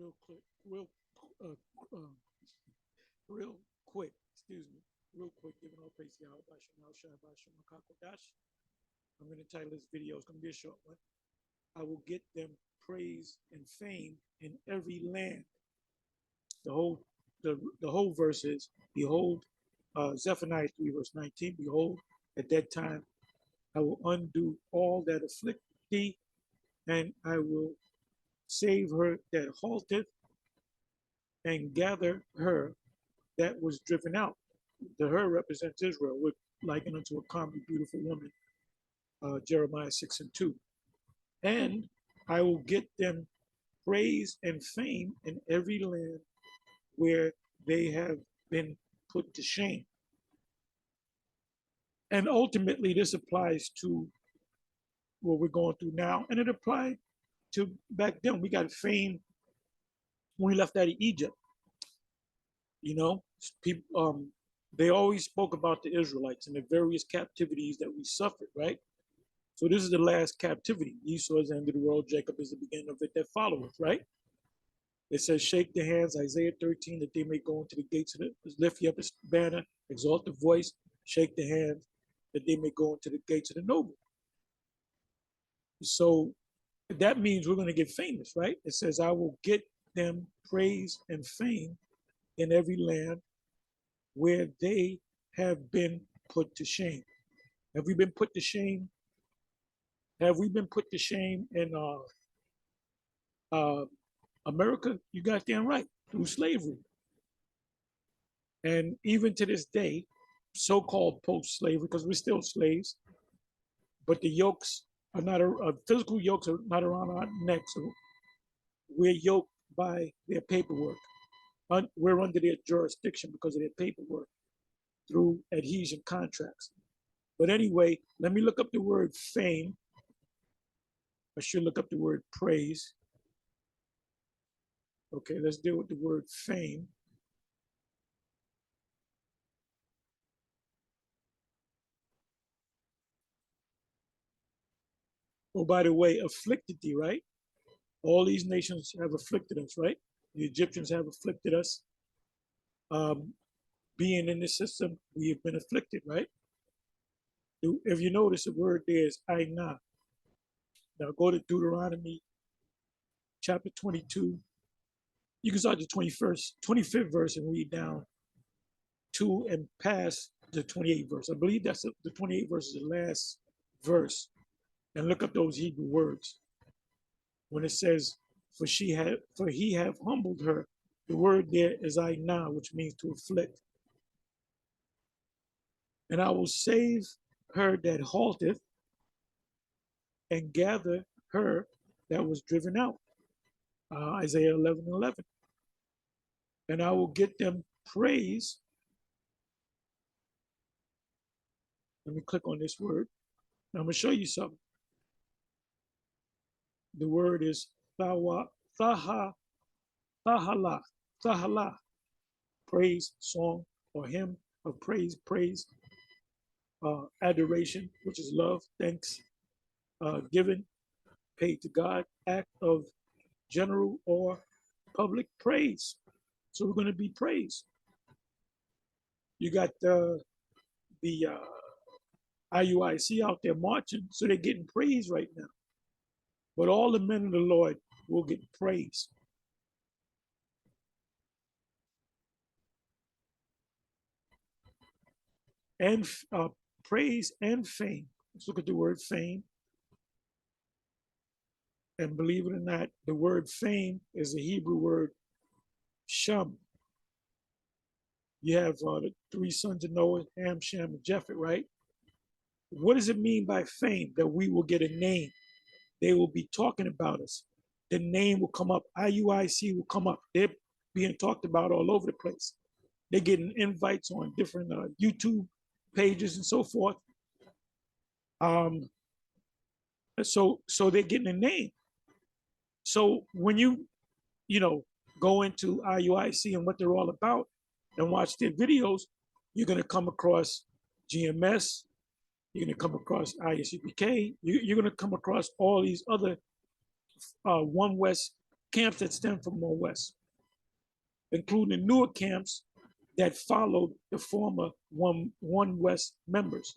real quick, uh, um, real quick, excuse me, real quick, giving all praise to Yahweh Bashim, Shai Bashim, Makakodash. I'm going to title this video, it's going to be a short one. I will get them praise and fame in every land. The whole verse is, behold, Zephaniah 3, verse 19, behold, at that time I will undo all that afflict thee, and I will save her that halteth, and gather her that was driven out. The her represents Israel, with likened unto a comely, beautiful woman, Jeremiah 6 and 2. And I will get them praise and fame in every land where they have been put to shame. And ultimately, this applies to what we're going through now, and it applied to back then. We got fame when we left out of Egypt. You know, people, they always spoke about the Israelites and the various captivities that we suffered, right? So this is the last captivity. Esau is the end of the world, Jacob is the beginning of it that followeth, right? It says, shake the hands, Isaiah 13, that they may go into the gates of the, lift you up a banner, exalt the voice, shake the hands, that they may go into the gates of the noble. So that means we're going to get famous, right? It says, I will get them praise and fame in every land where they have been put to shame. Have we been put to shame? Have we been put to shame in America? You got damn right, through slavery. And even to this day, so-called post-slavery, because we're still slaves, but the yokes are not, physical yokes are not around our necks. So we're yoked by their paperwork. We're under their jurisdiction because of their paperwork through adhesion contracts. But anyway, let me look up the word fame. I should look up the word praise. Okay, let's deal with the word fame. Oh, by the way, afflicted thee, right? All these nations have afflicted us, right? The Egyptians have afflicted us. Being in the system, we have been afflicted, right? If you notice, the word there is Ainah. Now go to Deuteronomy chapter 22. You can start the 25th verse and read down to and past the 28th verse. I believe that's the 28th verse is the last verse. And look up those Hebrew words. When it says, for he have humbled her, the word there is Ainah, which means to afflict. And I will save her that halteth, and gather her that was driven out. Isaiah 11:11. And I will get them praise. Let me click on this word. Now I'm going to show you something. The word is thahala, praise, song, or hymn of praise, adoration, which is love, thanks, given, paid to God, act of general or public praise. So we're going to be praised. You got the IUIC out there marching, so they're getting praise right now. But all the men of the Lord will get praise. And praise and fame. Let's look at the word fame. And believe it or not, the word fame is a Hebrew word, sham. You have the three sons of Noah, Ham, Shem, and Japheth, right? What does it mean by fame? That we will get a name. They will be talking about us. The name will come up. IUIC will come up. They're being talked about all over the place. They're getting invites on different YouTube pages and so forth. So they're getting a name. So when you go into IUIC and what they're all about and watch their videos, you're going to come across GMS, you're going to come across ISUPK, you're going to come across all these other One West camps that stem from more west, including the newer camps that followed the former one West members.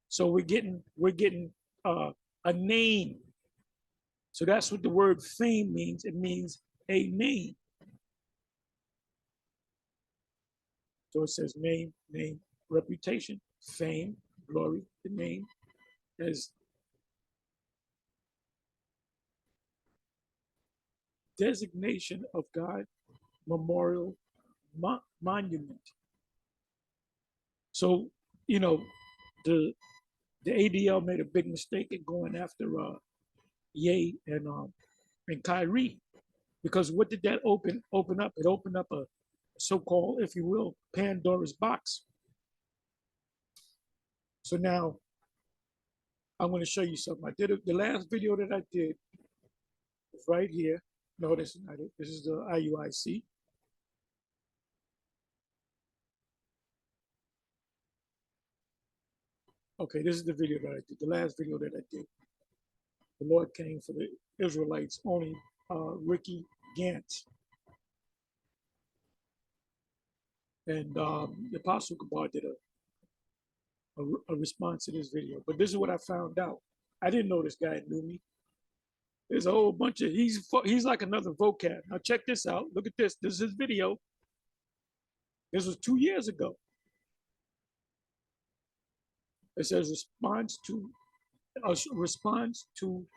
So we're getting a name. So that's what the word fame means. It means a name. So it says name, reputation, fame, glory, the name as designation of God, memorial, monument. So, you know, the ADL made a big mistake in going after Ye and Kyrie, because what did that open up? It opened up a so-called, if you will, Pandora's box. So now I'm going to show you something. I did the last video that I did is right here. No, this is not it. This is the IUIC. Okay, this is the video that I did. The last video that I did. The Lord came for the Israelites, only Ricky Gantz. And the Apostle Gabar did a response to this video. But this is what I found out. I didn't know this guy knew me. There's a whole bunch of, he's like another vocab. Now check this out. Look at this. This is his video. This was 2 years ago. It says response to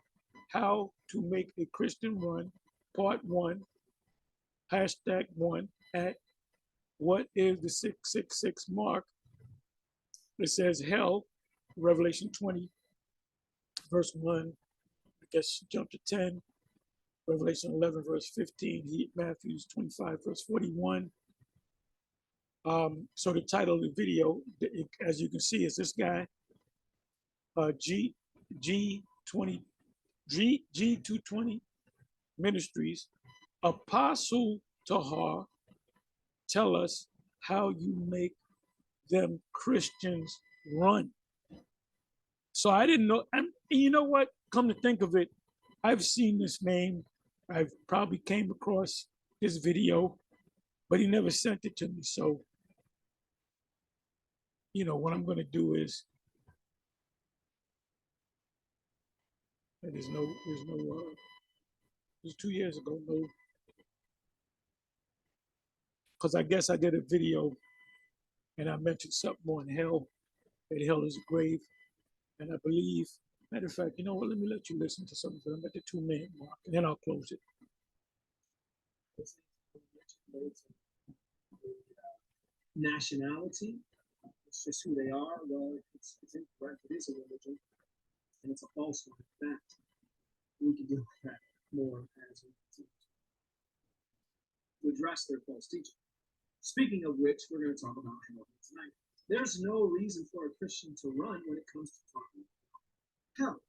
how to make a Christian run, part 1, #1 at what is the 666 mark. It says hell, Revelation 20, verse 1. I guess jump to 10. Revelation 11, verse 15. Matthew 25, verse 41. So the title of the video, as you can see, is this guy, G220 Ministries, Apostle Tahar, tell us how you make them Christians run. So I didn't know, and you know what? Come to think of it, I've seen this name. I've probably came across this video, but he never sent it to me. So, you know, what I'm going to do is, there's no, it was 2 years ago, no, because I guess I did a video and I mentioned something on hell, that hell is a grave. And I believe, matter of fact, you know what, let me let you listen to something. I'm at the 2-minute mark, and then I'll close it. Nationality, it's just who they are. Well, it's incorrect. It is a religion, and it's a false one. In fact, we can deal with that more as we address their false teaching. Speaking of which, we're going to talk about hell tonight. There's no reason for a Christian to run when it comes to talking about hell,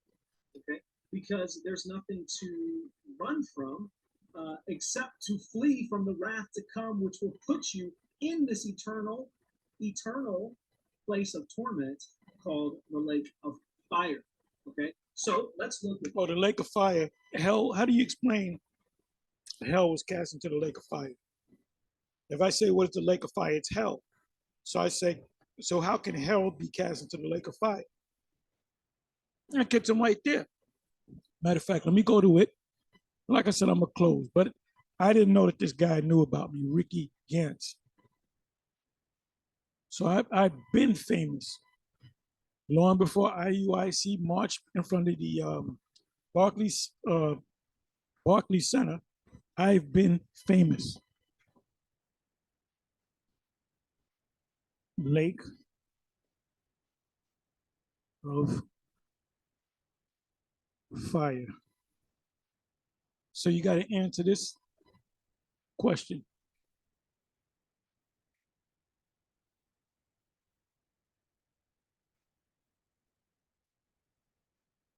okay? Because there's nothing to run from except to flee from the wrath to come, which will put you in this eternal place of torment called the lake of fire, okay? So let's look at the lake of fire. Hell, how do you explain hell was cast into the lake of fire? If I say, what is the lake of fire? It's hell. So I say, so how can hell be cast into the lake of fire? That gets him right there. Matter of fact, let me go to it. Like I said, I'm going to close, but I didn't know that this guy knew about me, Ricky Gantz. So I've been famous. Long before IUIC marched in front of the Barclays Center, I've been famous. Lake of fire. So you got to answer this question.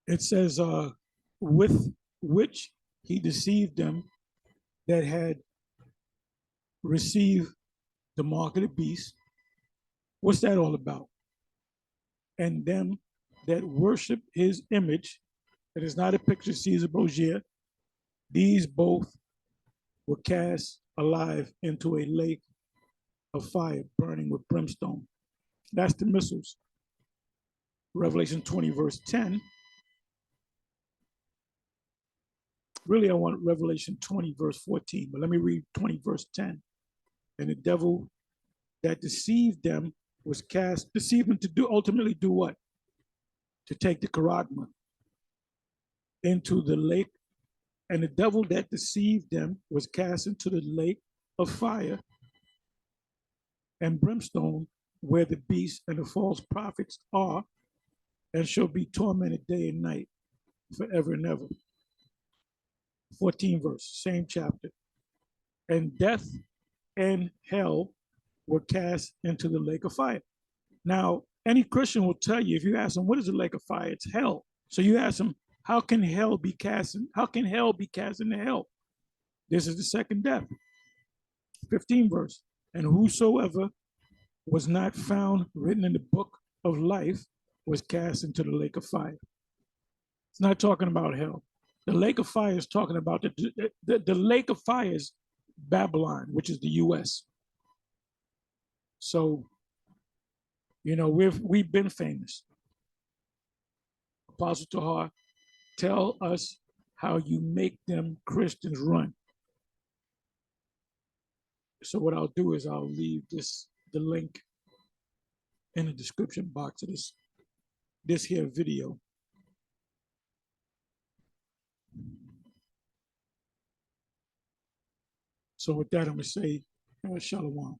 It says, with which he deceived them that had received the mark of the beast. What's that all about? And them that worship his image. It is not a picture of Caesar Borgia. These both were cast alive into a lake of fire burning with brimstone. That's the missiles. Revelation 20, verse 10. Really, I want Revelation 20, verse 14, but let me read 20, verse 10. And the devil that deceived them was cast, deceived them to do ultimately do what? To take the charagma into the lake. And the devil that deceived them was cast into the lake of fire and brimstone, where the beast and the false prophets are, and shall be tormented day and night forever and ever. 14 verse, same chapter. And death and hell were cast into the lake of fire. Now, any Christian will tell you, if you ask them, what is the lake of fire? It's hell. So you ask them, how can hell be cast into hell? This is the second death. 15 verse. And whosoever was not found written in the book of life was cast into the lake of fire. It's not talking about hell. The lake of fire is talking about the lake of fire is Babylon, which is the U.S. So, you know, we've been famous. Apostle Tahar, tell us how you make them Christians run. So what I'll do is I'll leave the link in the description box of this here video. So with that, I'm gonna say, Shalom.